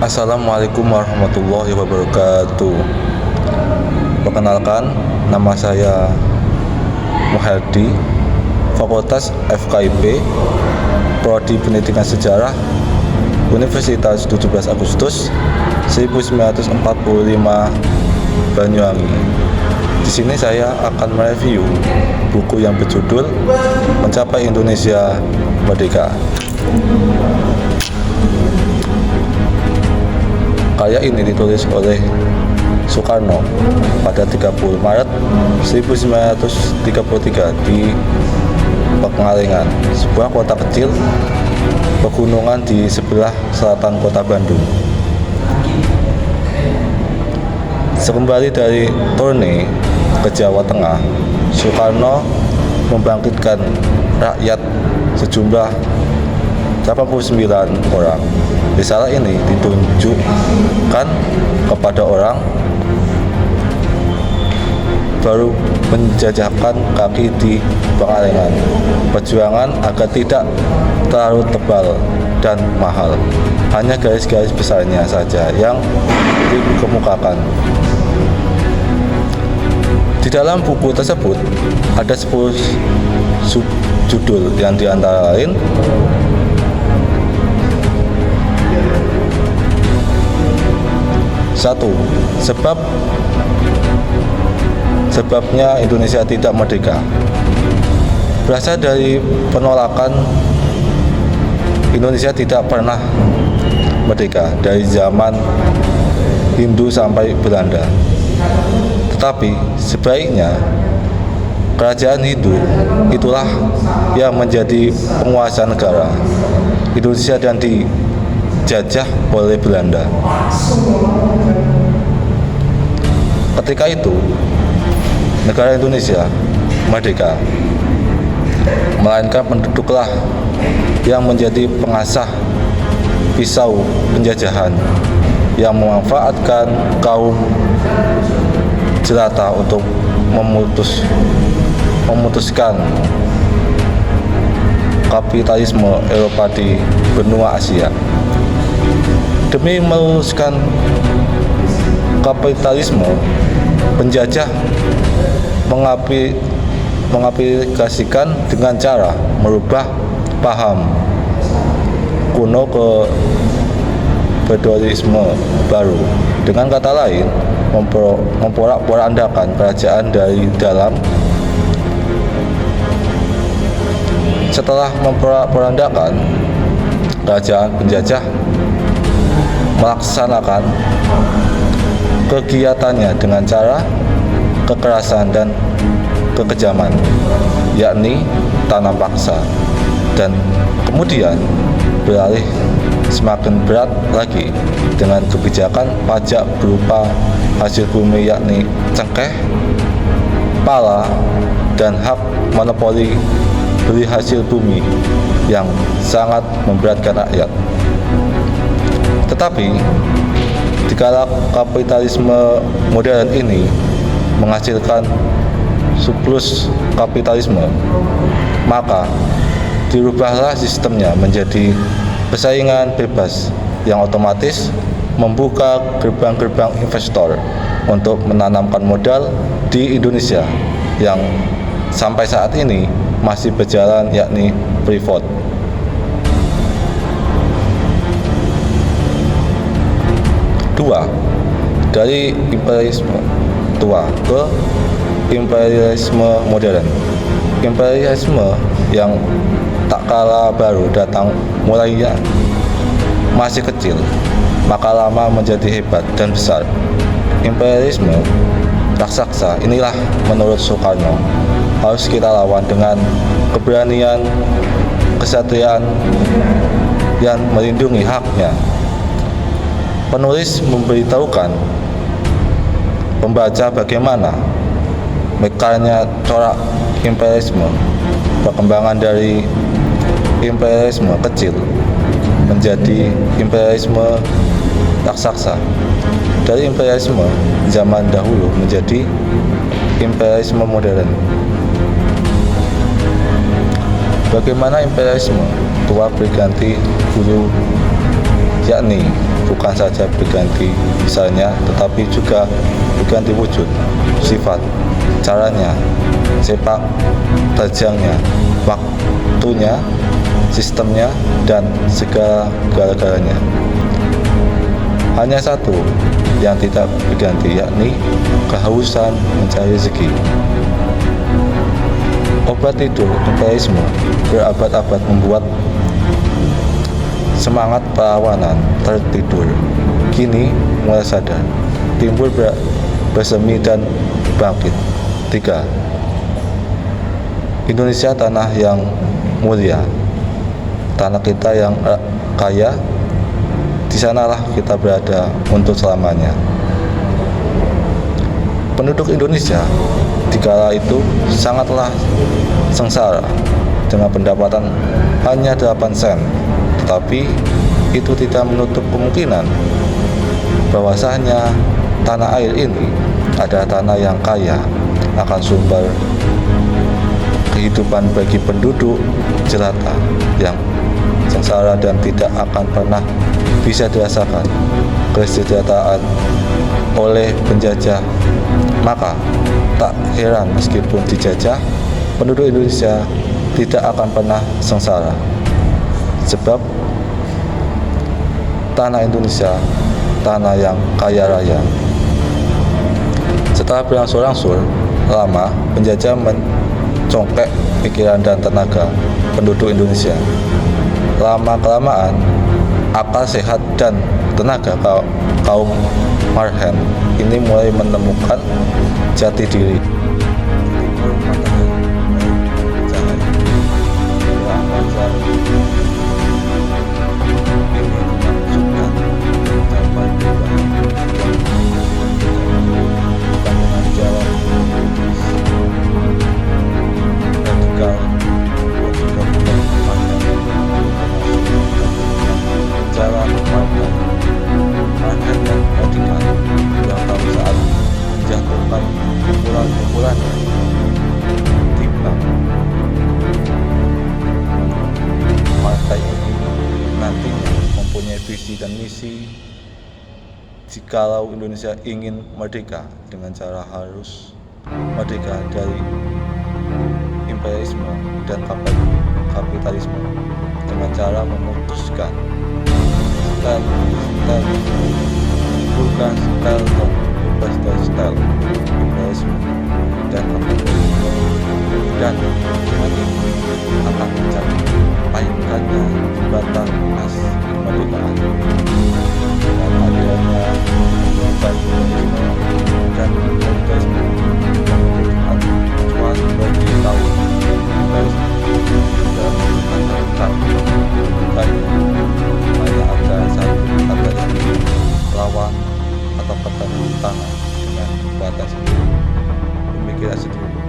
Assalamualaikum warahmatullahi wabarakatuh. Perkenalkan, nama saya Muhardi, Fakultas FKIP, Prodi Pendidikan Sejarah, Universitas 17 Agustus 1945, Banyuwangi. Di sini saya akan mereview buku yang berjudul Mencapai Indonesia Merdeka. Karya ini ditulis oleh Soekarno pada 30 Maret 1933 di Pangalengan, sebuah kota kecil pegunungan di sebelah selatan kota Bandung. Sekembali dari turne ke Jawa Tengah, Soekarno membangkitkan rakyat sejumlah 89 orang. Risalah ini ditunjukkan kepada orang baru menjajahkan kaki di Pangalengan. Perjuangan agar tidak terlalu tebal dan mahal, hanya garis-garis besarnya saja yang dikemukakan. Di dalam buku tersebut ada 10 subjudul yang diantara lain: satu, sebabnya Indonesia tidak merdeka. Berasal dari penolakan Indonesia tidak pernah merdeka dari zaman Hindu sampai Belanda. Tetapi sebaiknya kerajaan Hindu itulah yang menjadi penguasa negara Indonesia dan dijajah oleh Belanda. Ketika itu negara Indonesia merdeka, melainkan penduduklah yang menjadi pengasah pisau penjajahan yang memanfaatkan kaum jelata untuk memutuskan kapitalisme Eropa di benua Asia. Demi meluluskan kapitalisme, penjajah mengaplikasikan dengan cara merubah paham kuno ke feodalisme baru. Dengan kata lain, memporak-porandakan kerajaan dari dalam. Setelah memporak-porandakan kerajaan, penjajah melaksanakan kegiatannya dengan cara kekerasan dan kekejaman, yakni tanam paksa, dan kemudian beralih semakin berat lagi dengan kebijakan pajak berupa hasil bumi, yakni cengkeh, pala, dan hak monopoli beli hasil bumi yang sangat memberatkan rakyat. Tetapi dikala kapitalisme modern ini menghasilkan surplus kapitalisme, maka dirubahlah sistemnya menjadi persaingan bebas yang otomatis membuka gerbang-gerbang investor untuk menanamkan modal di Indonesia yang sampai saat ini masih berjalan, yakni privat. Dua, dari imperialisme tua ke imperialisme modern. Imperialisme yang tak kalah baru datang mulainya masih kecil, maka lama menjadi hebat dan besar. Imperialisme raksasa inilah menurut Soekarno harus kita lawan dengan keberanian, kesatria yang melindungi haknya. Penulis memberitahukan pembaca bagaimana mekarnya corak imperialisme, perkembangan dari imperialisme kecil menjadi imperialisme raksasa, dari imperialisme zaman dahulu menjadi imperialisme modern. Bagaimana imperialisme tua berganti hulu, yakni bukan saja berganti misalnya, tetapi juga berganti wujud, sifat, caranya, sepak terjangnya, waktunya, sistemnya, dan segala-galanya. Hanya satu yang tidak berganti, yakni kehausan mencari rezeki. Obat tidur imperialisme berabad-abad membuat semangat perlawanan tertidur kini mulai sadar, timbul bersemi dan bangkit. 3. Indonesia tanah yang mulia, tanah kita yang kaya, di sanalah kita berada untuk selamanya. Penduduk Indonesia di kala itu sangatlah sengsara dengan pendapatan hanya 8 sen. Tetapi itu tidak menutup kemungkinan bahwasanya tanah air ini adalah tanah yang kaya akan sumber kehidupan bagi penduduk jelata yang sengsara dan tidak akan pernah bisa dirasakan kesejahteraan oleh penjajah. Maka tak heran meskipun dijajah, penduduk Indonesia tidak akan pernah sengsara, sebab tanah Indonesia tanah yang kaya raya. Setelah berangsur-angsur lama penjajah mencongkek pikiran dan tenaga penduduk Indonesia, lama-kelamaan akal sehat dan tenaga kaum marhen ini mulai menemukan jati diri. Visi dan misi jikalau Indonesia ingin merdeka dengan cara harus merdeka dari imperialisme dan kapitalisme dengan cara memutuskan bukan style dan bebas dari style imperialisme dan kapitalisme, dan nanti akan menjadi painkannya jembatan emas kemerdekaan dan adanya imperialisme dan kapitalisme yang menjadikan acuan bagi kaum imperialisme dalam menentukan hanya ada satu kata yang lawan atau pertentangan dengan kekuatan sendiri, pemikiran sendiri.